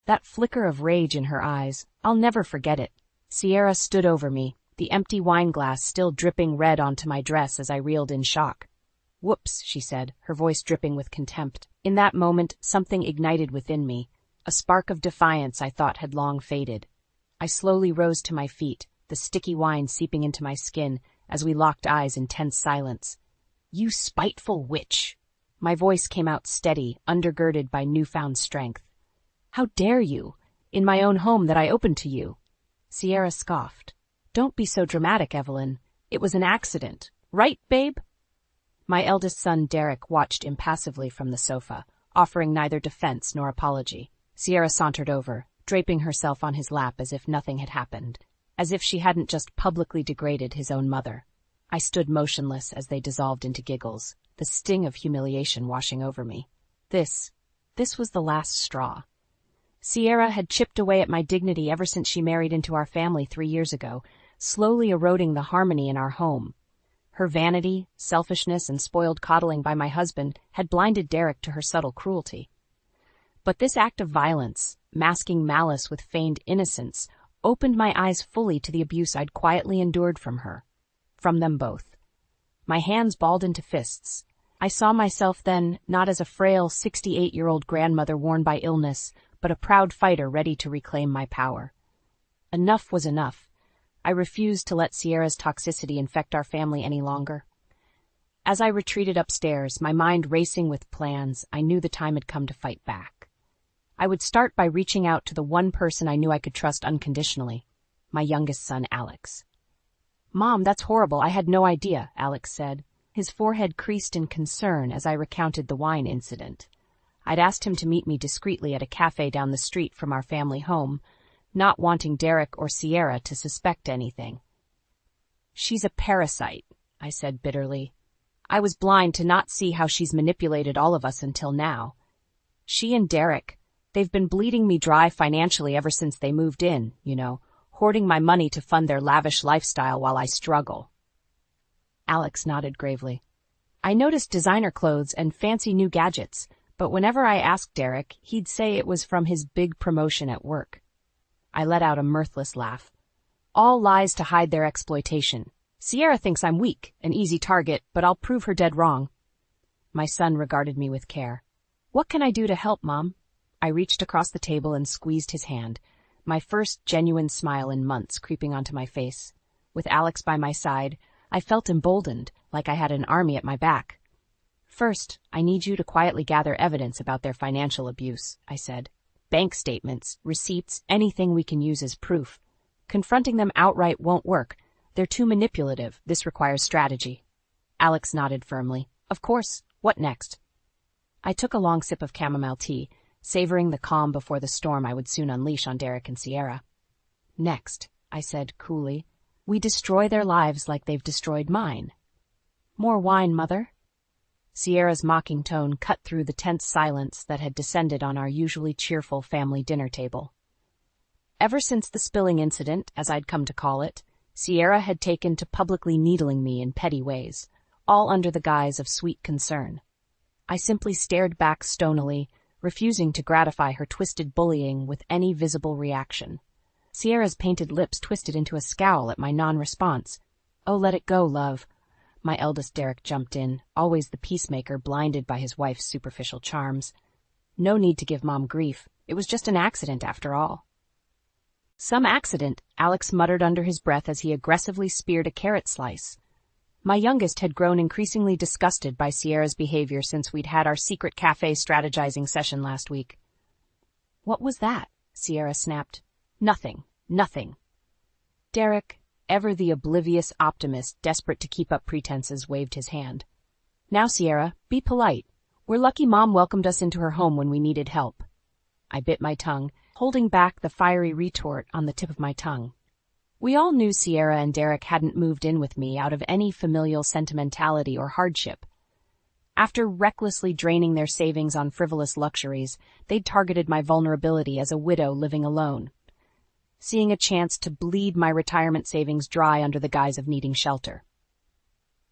That flicker of rage in her eyes, I'll never forget it. Sierra stood over me, the empty wine glass still dripping red onto my dress as I reeled in shock. "Whoops," she said, her voice dripping with contempt. In that moment, something ignited within me, a spark of defiance I thought had long faded. I slowly rose to my feet, the sticky wine seeping into my skin as we locked eyes in tense silence. "You spiteful witch!" My voice came out steady, undergirded by newfound strength. "How dare you? In my own home that I opened to you." Sierra scoffed. "Don't be so dramatic, Evelyn. It was an accident. Right, babe?" My eldest son, Derek, watched impassively from the sofa, offering neither defense nor apology. Sierra sauntered over, draping herself on his lap as if nothing had happened, as if she hadn't just publicly degraded his own mother. I stood motionless as they dissolved into giggles, the sting of humiliation washing over me. This was the last straw. Sierra had chipped away at my dignity ever since she married into our family 3 years ago, slowly eroding the harmony in our home. Her vanity, selfishness, and spoiled coddling by my husband had blinded Derek to her subtle cruelty. But this act of violence, masking malice with feigned innocence, opened my eyes fully to the abuse I'd quietly endured from her. From them both. My hands balled into fists. I saw myself then not as a frail 68-year-old grandmother worn by illness, but a proud fighter ready to reclaim my power. Enough was enough. I refused to let Sierra's toxicity infect our family any longer. As I retreated upstairs, my mind racing with plans, I knew the time had come to fight back. I would start by reaching out to the one person I knew I could trust unconditionally, my youngest son, Alex. "Mom, that's horrible. I had no idea," Alex said. His forehead creased in concern as I recounted the wine incident. I'd asked him to meet me discreetly at a cafe down the street from our family home, not wanting Derek or Sierra to suspect anything. "She's a parasite," I said bitterly. "I was blind to not see how she's manipulated all of us until now. She and Derek, they've been bleeding me dry financially ever since they moved in, hoarding my money to fund their lavish lifestyle while I struggle." Alex nodded gravely. "I noticed designer clothes and fancy new gadgets, but whenever I asked Derek, he'd say it was from his big promotion at work." I let out a mirthless laugh. "All lies to hide their exploitation. Sierra thinks I'm weak, an easy target, but I'll prove her dead wrong." My son regarded me with care. "What can I do to help, Mom?" I reached across the table and squeezed his hand, my first genuine smile in months creeping onto my face. With Alex by my side, I felt emboldened, like I had an army at my back. "First, I need you to quietly gather evidence about their financial abuse," I said. "Bank statements, receipts, anything we can use as proof. Confronting them outright won't work. They're too manipulative. This requires strategy." Alex nodded firmly. "Of course. What next?" I took a long sip of chamomile tea, savoring the calm before the storm I would soon unleash on Derek and Sierra. "Next," I said coolly, "we destroy their lives like they've destroyed mine." "More wine, Mother?" Sierra's mocking tone cut through the tense silence that had descended on our usually cheerful family dinner table. Ever since the spilling incident, as I'd come to call it, Sierra had taken to publicly needling me in petty ways, all under the guise of sweet concern. I simply stared back stonily, refusing to gratify her twisted bullying with any visible reaction. Sierra's painted lips twisted into a scowl at my non-response. "Oh, let it go, love." My eldest Derek jumped in, always the peacemaker blinded by his wife's superficial charms. "No need to give Mom grief. It was just an accident after all." "Some accident," Alex muttered under his breath as he aggressively speared a carrot slice. My youngest had grown increasingly disgusted by Sierra's behavior since we'd had our secret cafe strategizing session last week. "What was that?" Sierra snapped. Nothing. Derek, ever the oblivious optimist desperate to keep up pretenses, waved his hand. "Now, Sierra, be polite. We're lucky Mom welcomed us into her home when we needed help." I bit my tongue, holding back the fiery retort on the tip of my tongue. We all knew Sierra and Derek hadn't moved in with me out of any familial sentimentality or hardship. After recklessly draining their savings on frivolous luxuries, they'd targeted my vulnerability as a widow living alone, seeing a chance to bleed my retirement savings dry under the guise of needing shelter.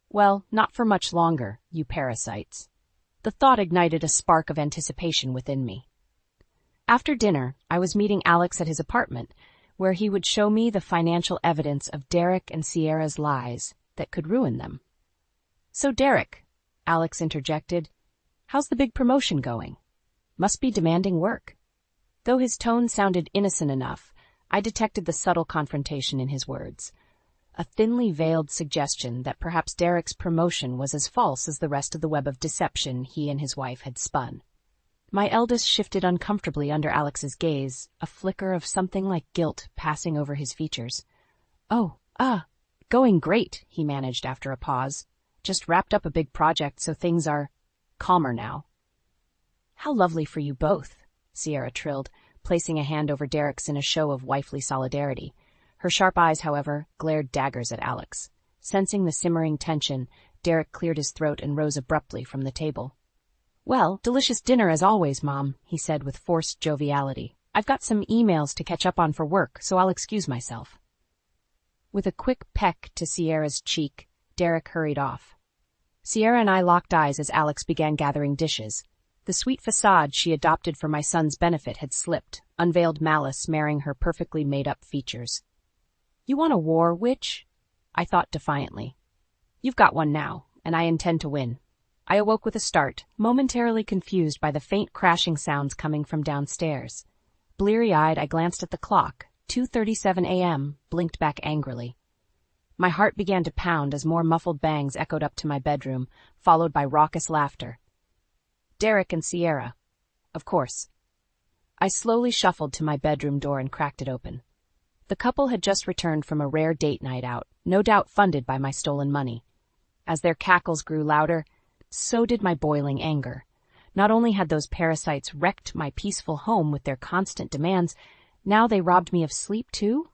Well, not for much longer, you parasites. The thought ignited a spark of anticipation within me. After dinner, I was meeting Alex at his apartment, where he would show me the financial evidence of Derek and Sierra's lies that could ruin them. "So Derek," Alex interjected, "how's the big promotion going? Must be demanding work." Though his tone sounded innocent enough, I detected the subtle confrontation in his words, a thinly veiled suggestion that perhaps Derek's promotion was as false as the rest of the web of deception he and his wife had spun. My eldest shifted uncomfortably under Alex's gaze, a flicker of something like guilt passing over his features. "Oh, going great," he managed after a pause. "Just wrapped up a big project, so things are calmer now." "How lovely for you both," Sierra trilled, placing a hand over Derek's in a show of wifely solidarity. Her sharp eyes, however, glared daggers at Alex. Sensing the simmering tension, Derek cleared his throat and rose abruptly from the table. "Well, delicious dinner as always, Mom," he said with forced joviality. "I've got some emails to catch up on for work, so I'll excuse myself." With a quick peck to Sierra's cheek, Derek hurried off. Sierra and I locked eyes as Alex began gathering dishes. The sweet facade she adopted for my son's benefit had slipped, unveiled malice marring her perfectly made-up features. "You want a war, witch?" I thought defiantly. "You've got one now, and I intend to win." I awoke with a start, momentarily confused by the faint crashing sounds coming from downstairs. Bleary-eyed, I glanced at the clock. 2:37 a.m., blinked back angrily. My heart began to pound as more muffled bangs echoed up to my bedroom, followed by raucous laughter. Derek and Sierra. Of course. I slowly shuffled to my bedroom door and cracked it open. The couple had just returned from a rare date night out, no doubt funded by my stolen money. As their cackles grew louder, so did my boiling anger. Not only had those parasites wrecked my peaceful home with their constant demands, now they robbed me of sleep too?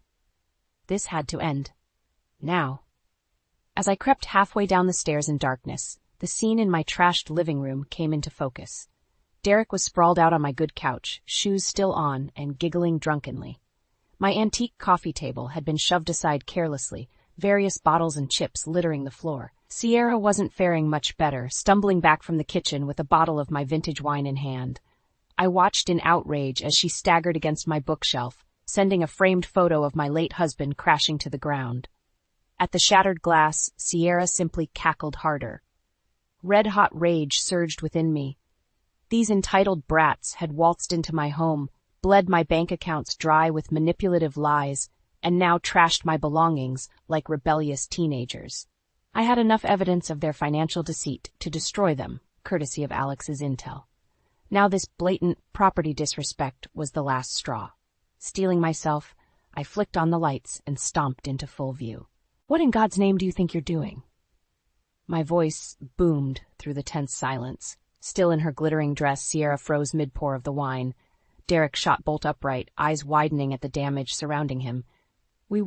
This had to end. Now. As I crept halfway down the stairs in darkness, the scene in my trashed living room came into focus. Derek was sprawled out on my good couch, shoes still on, and giggling drunkenly. My antique coffee table had been shoved aside carelessly, various bottles and chips littering the floor. Sierra wasn't faring much better, stumbling back from the kitchen with a bottle of my vintage wine in hand. I watched in outrage as she staggered against my bookshelf, sending a framed photo of my late husband crashing to the ground. At the shattered glass, Sierra simply cackled harder. Red-hot rage surged within me. These entitled brats had waltzed into my home, bled my bank accounts dry with manipulative lies, and now trashed my belongings like rebellious teenagers. I had enough evidence of their financial deceit to destroy them, courtesy of Alex's intel. Now this blatant property disrespect was the last straw. Steeling myself, I flicked on the lights and stomped into full view. "What in God's name do you think you're doing?" My voice boomed through the tense silence. Still in her glittering dress, Sierra froze mid-pour of the wine. Derek shot bolt upright, eyes widening at the damage surrounding him. We,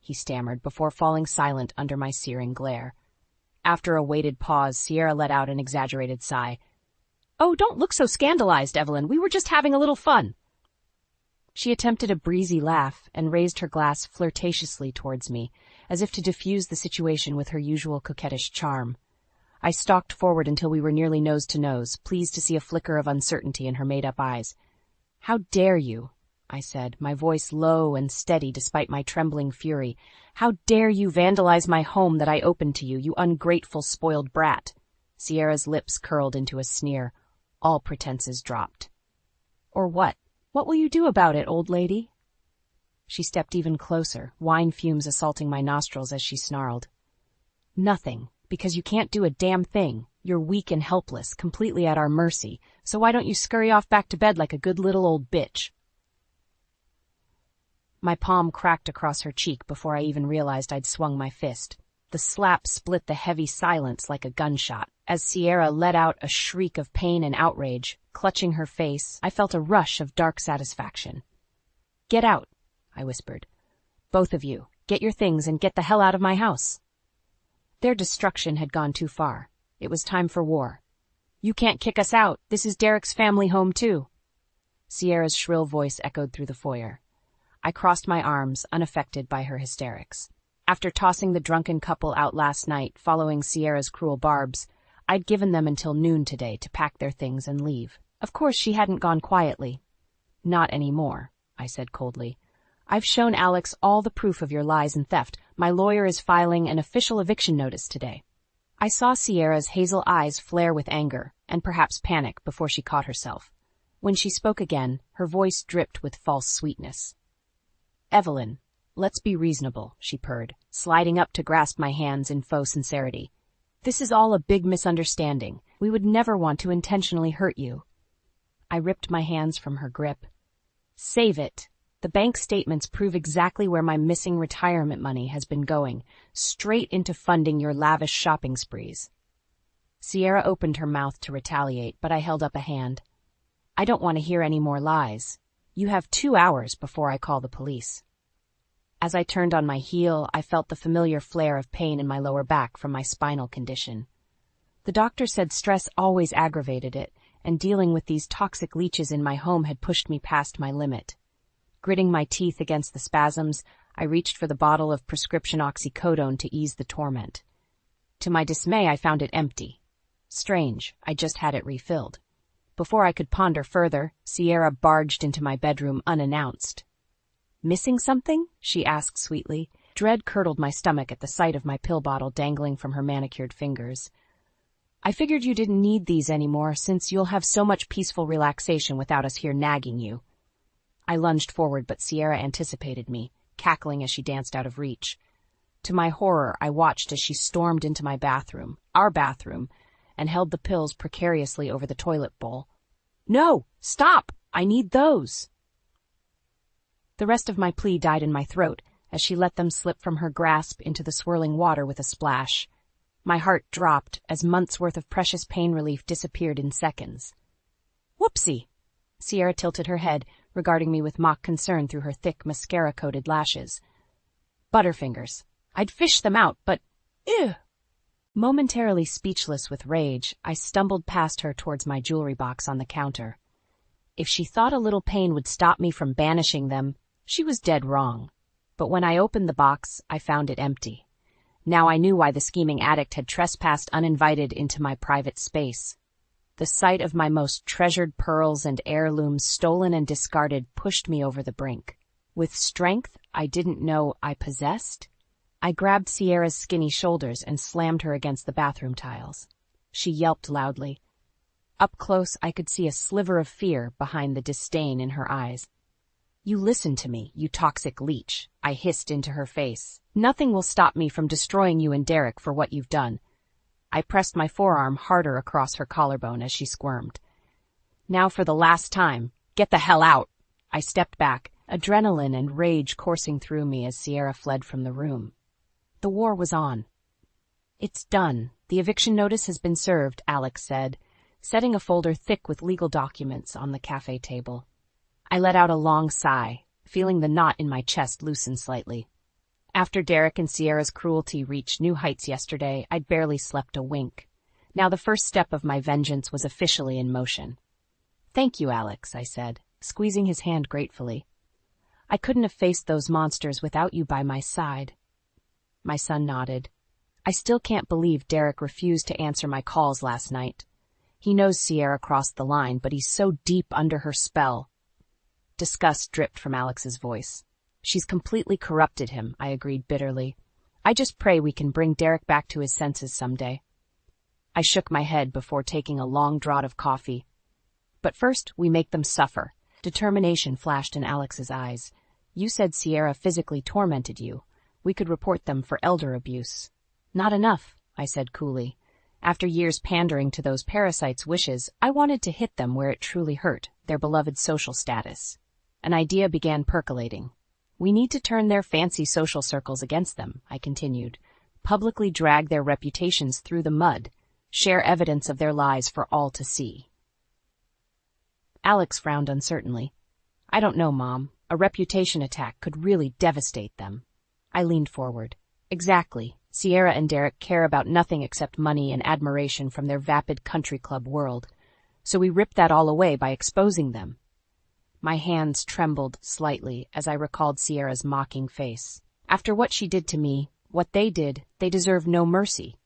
he stammered before falling silent under my searing glare. After a weighted pause, Sierra let out an exaggerated sigh. "Oh, don't look so scandalized, Evelyn. We were just having a little fun." She attempted a breezy laugh and raised her glass flirtatiously towards me, as if to diffuse the situation with her usual coquettish charm. I stalked forward until we were nearly nose to nose, pleased to see a flicker of uncertainty in her made-up eyes. "How dare you?" I said, my voice low and steady despite my trembling fury. "How dare you vandalize my home that I opened to you, you ungrateful, spoiled brat?" Sierra's lips curled into a sneer. All pretenses dropped. "Or what? What will you do about it, old lady?" She stepped even closer, wine fumes assaulting my nostrils as she snarled. "Nothing, because you can't do a damn thing. You're weak and helpless, completely at our mercy, so why don't you scurry off back to bed like a good little old bitch?" My palm cracked across her cheek before I even realized I'd swung my fist. The slap split the heavy silence like a gunshot. As Sierra let out a shriek of pain and outrage, clutching her face, I felt a rush of dark satisfaction. "Get out," I whispered. "Both of you, get your things and get the hell out of my house." Their destruction had gone too far. It was time for war. "You can't kick us out. This is Derek's family home, too." Sierra's shrill voice echoed through the foyer. I crossed my arms, unaffected by her hysterics. After tossing the drunken couple out last night, following Sierra's cruel barbs, I'd given them until noon today to pack their things and leave. Of course she hadn't gone quietly. Not anymore, I said coldly. I've shown Alex all the proof of your lies and theft. My lawyer is filing an official eviction notice today. I saw Sierra's hazel eyes flare with anger, and perhaps panic, before she caught herself. When she spoke again, her voice dripped with false sweetness. Evelyn, let's be reasonable, she purred, sliding up to grasp my hands in faux sincerity. This is all a big misunderstanding. We would never want to intentionally hurt you. I ripped my hands from her grip. Save it. The bank statements prove exactly where my missing retirement money has been going, straight into funding your lavish shopping sprees. Sierra opened her mouth to retaliate, but I held up a hand. I don't want to hear any more lies. You have 2 hours before I call the police. As I turned on my heel, I felt the familiar flare of pain in my lower back from my spinal condition. The doctor said stress always aggravated it, and dealing with these toxic leeches in my home had pushed me past my limit. Gritting my teeth against the spasms, I reached for the bottle of prescription oxycodone to ease the torment. To my dismay, I found it empty. Strange, I just had it refilled. Before I could ponder further, Sierra barged into my bedroom unannounced. Missing something? She asked sweetly. Dread curdled my stomach at the sight of my pill bottle dangling from her manicured fingers. I figured you didn't need these anymore, since you'll have so much peaceful relaxation without us here nagging you. I lunged forward, but Sierra anticipated me, cackling as she danced out of reach. To my horror, I watched as she stormed into my bathroom, our bathroom, and held the pills precariously over the toilet bowl. No! Stop! I need those! The rest of my plea died in my throat as she let them slip from her grasp into the swirling water with a splash. My heart dropped as months' worth of precious pain relief disappeared in seconds. Whoopsie! Sierra tilted her head, regarding me with mock concern through her thick, mascara-coated lashes. Butterfingers. I'd fish them out, but... ew! Momentarily speechless with rage, I stumbled past her towards my jewelry box on the counter. If she thought a little pain would stop me from banishing them, she was dead wrong. But when I opened the box, I found it empty. Now I knew why the scheming addict had trespassed uninvited into my private space. The sight of my most treasured pearls and heirlooms stolen and discarded pushed me over the brink. With strength I didn't know I possessed, I grabbed Sierra's skinny shoulders and slammed her against the bathroom tiles. She yelped loudly. Up close, I could see a sliver of fear behind the disdain in her eyes. You listen to me, you toxic leech, I hissed into her face. Nothing will stop me from destroying you and Derek for what you've done. I pressed my forearm harder across her collarbone as she squirmed. Now for the last time, get the hell out! I stepped back, adrenaline and rage coursing through me as Sierra fled from the room. The war was on. It's done. The eviction notice has been served, Alex said, setting a folder thick with legal documents on the cafe table. I let out a long sigh, feeling the knot in my chest loosen slightly. After Derek and Sierra's cruelty reached new heights yesterday, I'd barely slept a wink. Now the first step of my vengeance was officially in motion. Thank you, Alex, I said, squeezing his hand gratefully. I couldn't have faced those monsters without you by my side. My son nodded. I still can't believe Derek refused to answer my calls last night. He knows Sierra crossed the line, but he's so deep under her spell. Disgust dripped from Alex's voice. She's completely corrupted him, I agreed bitterly. I just pray we can bring Derek back to his senses someday. I shook my head before taking a long draught of coffee. But first, we make them suffer. Determination flashed in Alex's eyes. You said Sierra physically tormented you. We could report them for elder abuse. Not enough, I said coolly. After years pandering to those parasites' wishes, I wanted to hit them where it truly hurt, their beloved social status. An idea began percolating. We need to turn their fancy social circles against them, I continued. Publicly drag their reputations through the mud. Share evidence of their lies for all to see. Alex frowned uncertainly. I don't know, Mom. A reputation attack could really devastate them. I leaned forward. Exactly. Sierra and Derek care about nothing except money and admiration from their vapid country club world. So we rip that all away by exposing them. My hands trembled slightly as I recalled Sierra's mocking face. After what she did to me, what they did, they deserve no mercy.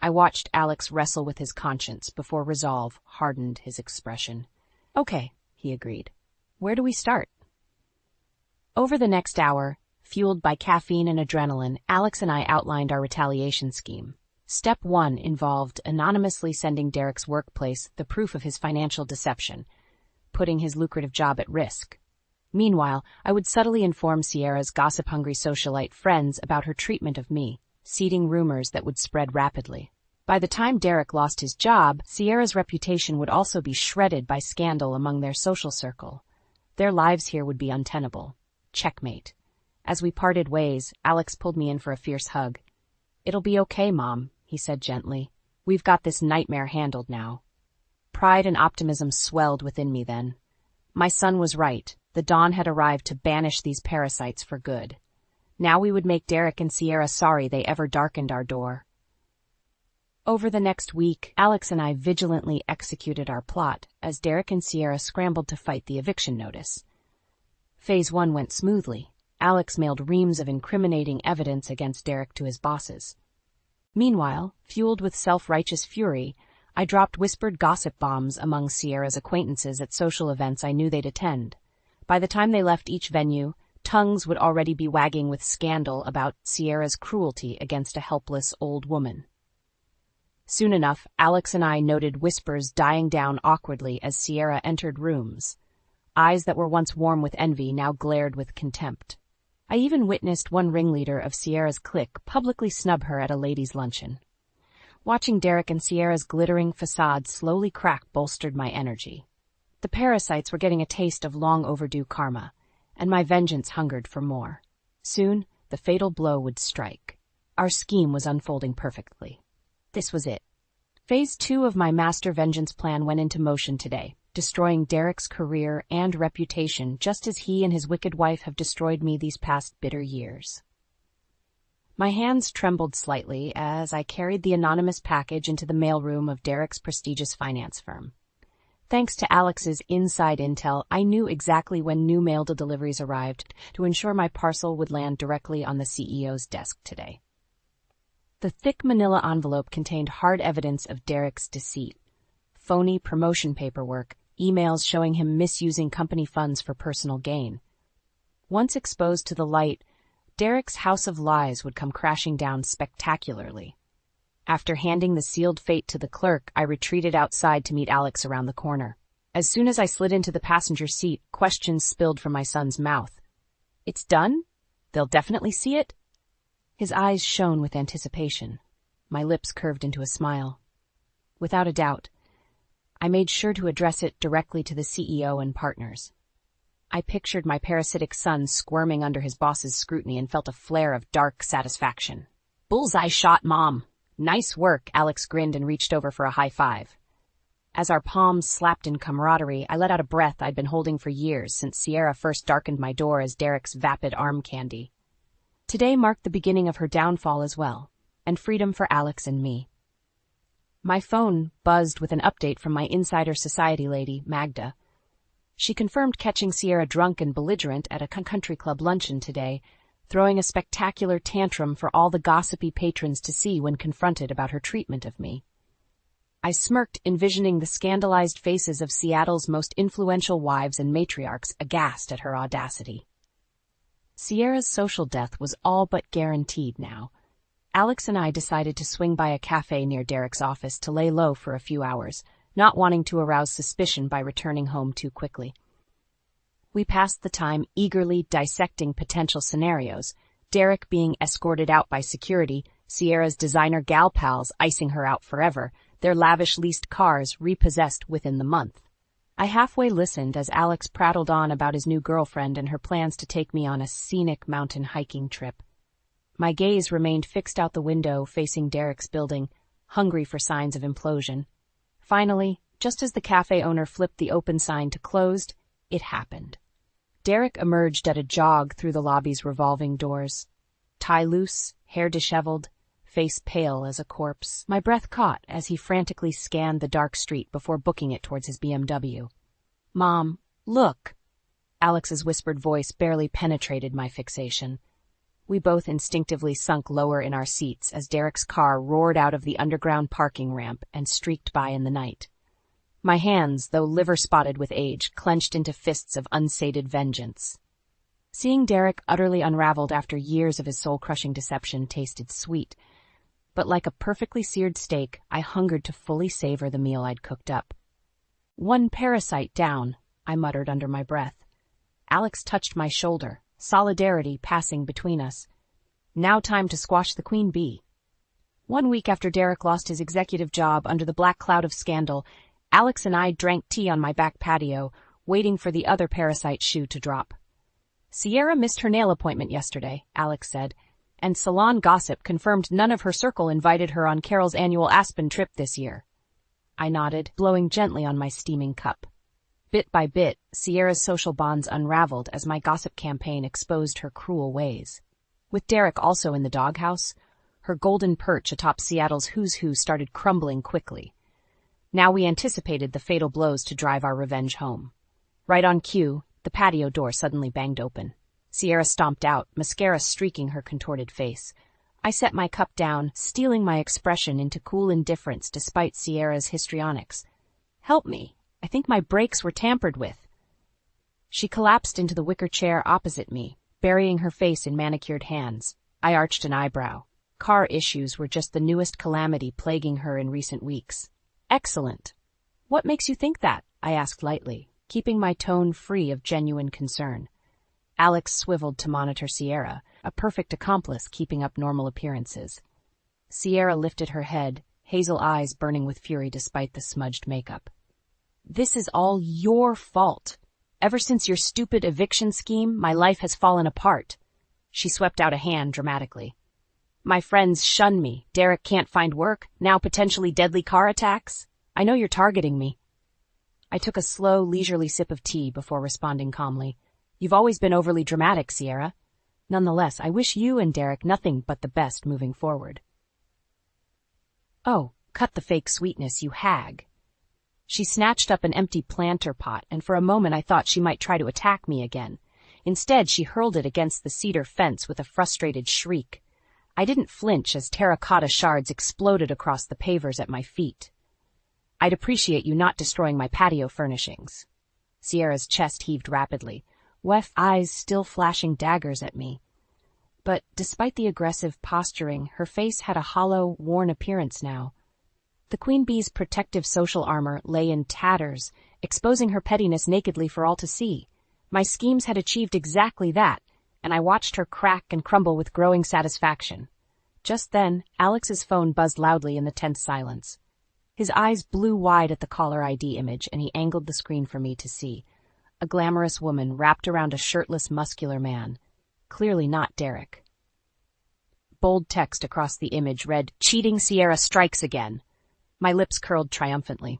I watched Alex wrestle with his conscience before resolve hardened his expression. Okay, he agreed. Where do we start? Over the next hour, fueled by caffeine and adrenaline, Alex and I outlined our retaliation scheme. Step 1 involved anonymously sending Derek's workplace the proof of his financial deception, putting his lucrative job at risk. Meanwhile, I would subtly inform Sierra's gossip-hungry socialite friends about her treatment of me, seeding rumors that would spread rapidly. By the time Derek lost his job, Sierra's reputation would also be shredded by scandal among their social circle. Their lives here would be untenable. Checkmate. As we parted ways, Alex pulled me in for a fierce hug. "It'll be okay, Mom," he said gently. "We've got this nightmare handled now." Pride and optimism swelled within me then. My son was right. The dawn had arrived to banish these parasites for good. Now we would make Derek and Sierra sorry they ever darkened our door. Over the next week, Alex and I vigilantly executed our plot as Derek and Sierra scrambled to fight the eviction notice. Phase 1 went smoothly. Alex mailed reams of incriminating evidence against Derek to his bosses. Meanwhile, fueled with self-righteous fury, I dropped whispered gossip bombs among Sierra's acquaintances at social events I knew they'd attend. By the time they left each venue, tongues would already be wagging with scandal about Sierra's cruelty against a helpless old woman. Soon enough, Alex and I noted whispers dying down awkwardly as Sierra entered rooms. Eyes that were once warm with envy now glared with contempt. I even witnessed one ringleader of Sierra's clique publicly snub her at a ladies' luncheon. Watching Derek and Sierra's glittering facade slowly crack bolstered my energy. The parasites were getting a taste of long-overdue karma, and my vengeance hungered for more. Soon, the fatal blow would strike. Our scheme was unfolding perfectly. This was it. Phase 2 of my master vengeance plan went into motion today, destroying Derek's career and reputation just as he and his wicked wife have destroyed me these past bitter years. My hands trembled slightly as I carried the anonymous package into the mailroom of Derek's prestigious finance firm. Thanks to Alex's inside intel, I knew exactly when new mail deliveries arrived to ensure my parcel would land directly on the CEO's desk today. The thick manila envelope contained hard evidence of Derek's deceit. Phony promotion paperwork, emails showing him misusing company funds for personal gain. Once exposed to the light, Derek's house of lies would come crashing down spectacularly. After handing the sealed fate to the clerk, I retreated outside to meet Alex around the corner. As soon as I slid into the passenger seat, questions spilled from my son's mouth. "It's done? They'll definitely see it?" His eyes shone with anticipation. My lips curved into a smile. Without a doubt. I made sure to address it directly to the CEO and partners. I pictured my parasitic son squirming under his boss's scrutiny and felt a flare of dark satisfaction. "Bullseye shot, Mom. Nice work," Alex grinned and reached over for a high five. As our palms slapped in camaraderie, I let out a breath I'd been holding for years since Sierra first darkened my door as Derek's vapid arm candy. Today marked the beginning of her downfall as well, and freedom for Alex and me. My phone buzzed with an update from my insider society lady, Magda. She confirmed catching Sierra drunk and belligerent at a country club luncheon today, throwing a spectacular tantrum for all the gossipy patrons to see when confronted about her treatment of me. I smirked, envisioning the scandalized faces of Seattle's most influential wives and matriarchs aghast at her audacity. Sierra's social death was all but guaranteed now. Alex and I decided to swing by a cafe near Derek's office to lay low for a few hours, not wanting to arouse suspicion by returning home too quickly. We passed the time eagerly dissecting potential scenarios, Derek being escorted out by security, Sierra's designer gal pals icing her out forever, their lavish leased cars repossessed within the month. I halfway listened as Alex prattled on about his new girlfriend and her plans to take me on a scenic mountain hiking trip. My gaze remained fixed out the window facing Derek's building, hungry for signs of implosion. Finally, just as the cafe owner flipped the open sign to closed, it happened. Derek emerged at a jog through the lobby's revolving doors. Tie loose, hair disheveled, face pale as a corpse. My breath caught as he frantically scanned the dark street before booking it towards his BMW. "Mom, look!" Alex's whispered voice barely penetrated my fixation. We both instinctively sunk lower in our seats as Derek's car roared out of the underground parking ramp and streaked by in the night. My hands, though liver-spotted with age, clenched into fists of unsated vengeance. Seeing Derek utterly unraveled after years of his soul-crushing deception tasted sweet, but like a perfectly seared steak, I hungered to fully savor the meal I'd cooked up. "One parasite down," I muttered under my breath. Alex touched my shoulder, solidarity passing between us. Now time to squash the queen bee. 1 week after Derek lost his executive job under the black cloud of scandal, Alex and I drank tea on my back patio, waiting for the other parasite shoe to drop. "Sierra missed her nail appointment yesterday," Alex said, "and salon gossip confirmed none of her circle invited her on Carol's annual Aspen trip this year." I nodded, blowing gently on my steaming cup. Bit by bit, Sierra's social bonds unraveled as my gossip campaign exposed her cruel ways. With Derek also in the doghouse, her golden perch atop Seattle's who's who started crumbling quickly. Now we anticipated the fatal blows to drive our revenge home. Right on cue, the patio door suddenly banged open. Sierra stomped out, mascara streaking her contorted face. I set my cup down, steeling my expression into cool indifference despite Sierra's histrionics. "Help me. I think my brakes were tampered with." She collapsed into the wicker chair opposite me, burying her face in manicured hands. I arched an eyebrow. Car issues were just the newest calamity plaguing her in recent weeks. "Excellent. What makes you think that?" I asked lightly, keeping my tone free of genuine concern. Alex swiveled to monitor Sierra, a perfect accomplice keeping up normal appearances. Sierra lifted her head, hazel eyes burning with fury despite the smudged makeup. "This is all your fault. Ever since your stupid eviction scheme, my life has fallen apart." She swept out a hand dramatically. "My friends shun me. Derek can't find work. Now potentially deadly car attacks. I know you're targeting me." I took a slow, leisurely sip of tea before responding calmly. "You've always been overly dramatic, Sierra. Nonetheless, I wish you and Derek nothing but the best moving forward." "Oh, cut the fake sweetness, you hag." She snatched up an empty planter pot, and for a moment I thought she might try to attack me again. Instead, she hurled it against the cedar fence with a frustrated shriek. I didn't flinch as terracotta shards exploded across the pavers at my feet. "I'd appreciate you not destroying my patio furnishings." Sierra's chest heaved rapidly, weft eyes still flashing daggers at me. But despite the aggressive posturing, her face had a hollow, worn appearance now. The queen bee's protective social armor lay in tatters, exposing her pettiness nakedly for all to see. My schemes had achieved exactly that, and I watched her crack and crumble with growing satisfaction. Just then, Alex's phone buzzed loudly in the tense silence. His eyes blew wide at the caller ID image, and he angled the screen for me to see. A glamorous woman wrapped around a shirtless, muscular man. Clearly not Derek. Bold text across the image read, "Cheating Sierra strikes again." My lips curled triumphantly.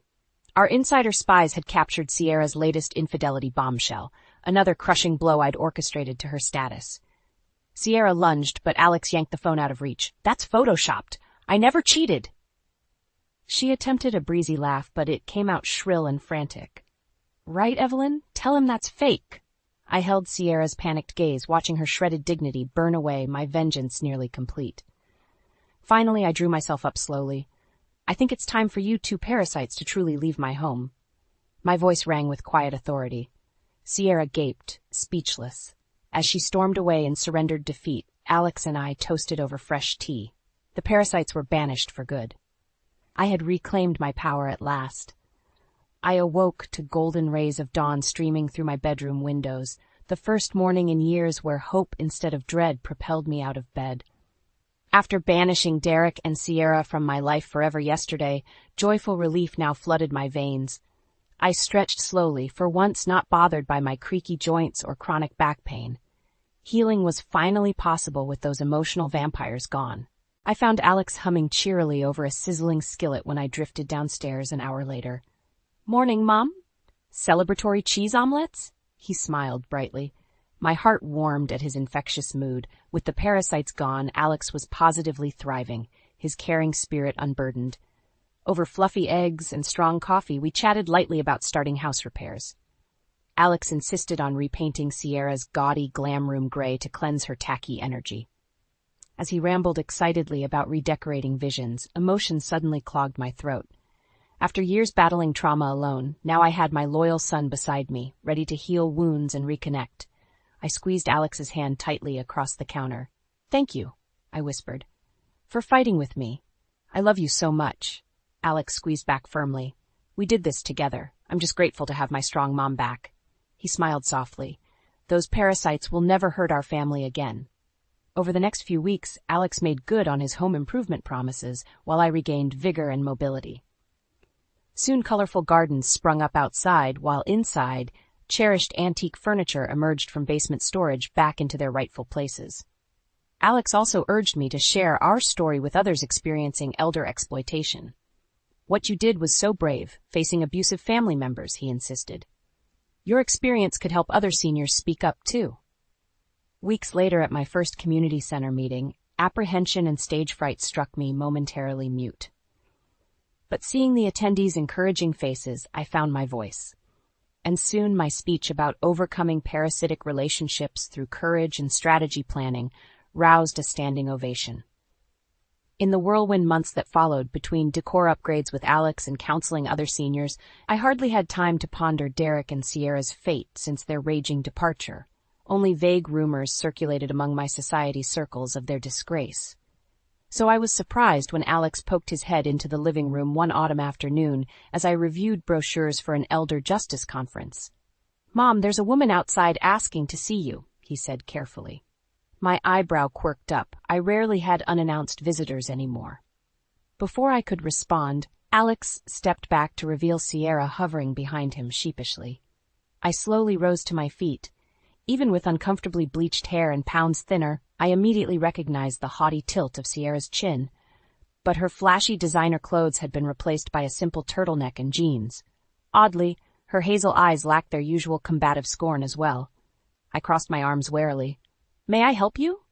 Our insider spies had captured Sierra's latest infidelity bombshell, another crushing blow I'd orchestrated to her status. Sierra lunged, but Alex yanked the phone out of reach. "That's photoshopped. I never cheated." She attempted a breezy laugh, but it came out shrill and frantic. "Right, Evelyn? Tell him that's fake." I held Sierra's panicked gaze, watching her shredded dignity burn away, my vengeance nearly complete. Finally, I drew myself up slowly. "I think it's time for you two parasites to truly leave my home." My voice rang with quiet authority. Sierra gaped, speechless. As she stormed away in surrendered defeat, Alex and I toasted over fresh tea. The parasites were banished for good. I had reclaimed my power at last. I awoke to golden rays of dawn streaming through my bedroom windows, the first morning in years where hope instead of dread propelled me out of bed. After banishing Derek and Sierra from my life forever yesterday, joyful relief now flooded my veins. I stretched slowly, for once not bothered by my creaky joints or chronic back pain. Healing was finally possible with those emotional vampires gone. I found Alex humming cheerily over a sizzling skillet when I drifted downstairs an hour later. "Morning, Mom. Celebratory cheese omelets?" He smiled brightly. My heart warmed at his infectious mood. With the parasites gone, Alex was positively thriving, his caring spirit unburdened. Over fluffy eggs and strong coffee, we chatted lightly about starting house repairs. Alex insisted on repainting Sierra's gaudy glam room gray to cleanse her tacky energy. As he rambled excitedly about redecorating visions, emotion suddenly clogged my throat. After years battling trauma alone, now I had my loyal son beside me, ready to heal wounds and reconnect. I squeezed Alex's hand tightly across the counter. "Thank you," I whispered, "for fighting with me. I love you so much." Alex squeezed back firmly. "We did this together. I'm just grateful to have my strong mom back." He smiled softly. "Those parasites will never hurt our family again." Over the next few weeks, Alex made good on his home improvement promises while I regained vigor and mobility. Soon colorful gardens sprung up outside, while inside, cherished antique furniture emerged from basement storage back into their rightful places. Alex also urged me to share our story with others experiencing elder exploitation. "What you did was so brave, facing abusive family members," he insisted. "Your experience could help other seniors speak up, too." Weeks later at my first community center meeting, apprehension and stage fright struck me momentarily mute. But seeing the attendees' encouraging faces, I found my voice. And soon my speech about overcoming parasitic relationships through courage and strategy planning roused a standing ovation. In the whirlwind months that followed between decor upgrades with Alex and counseling other seniors, I hardly had time to ponder Derek and Sierra's fate since their raging departure. Only vague rumors circulated among my society circles of their disgrace. So I was surprised when Alex poked his head into the living room one autumn afternoon as I reviewed brochures for an elder justice conference. "Mom, there's a woman outside asking to see you," he said carefully. My eyebrow quirked up. I rarely had unannounced visitors anymore. Before I could respond, Alex stepped back to reveal Sierra hovering behind him sheepishly. I slowly rose to my feet. Even with uncomfortably bleached hair and pounds thinner, I immediately recognized the haughty tilt of Sierra's chin. But her flashy designer clothes had been replaced by a simple turtleneck and jeans. Oddly, her hazel eyes lacked their usual combative scorn as well. I crossed my arms warily. "May I help you?"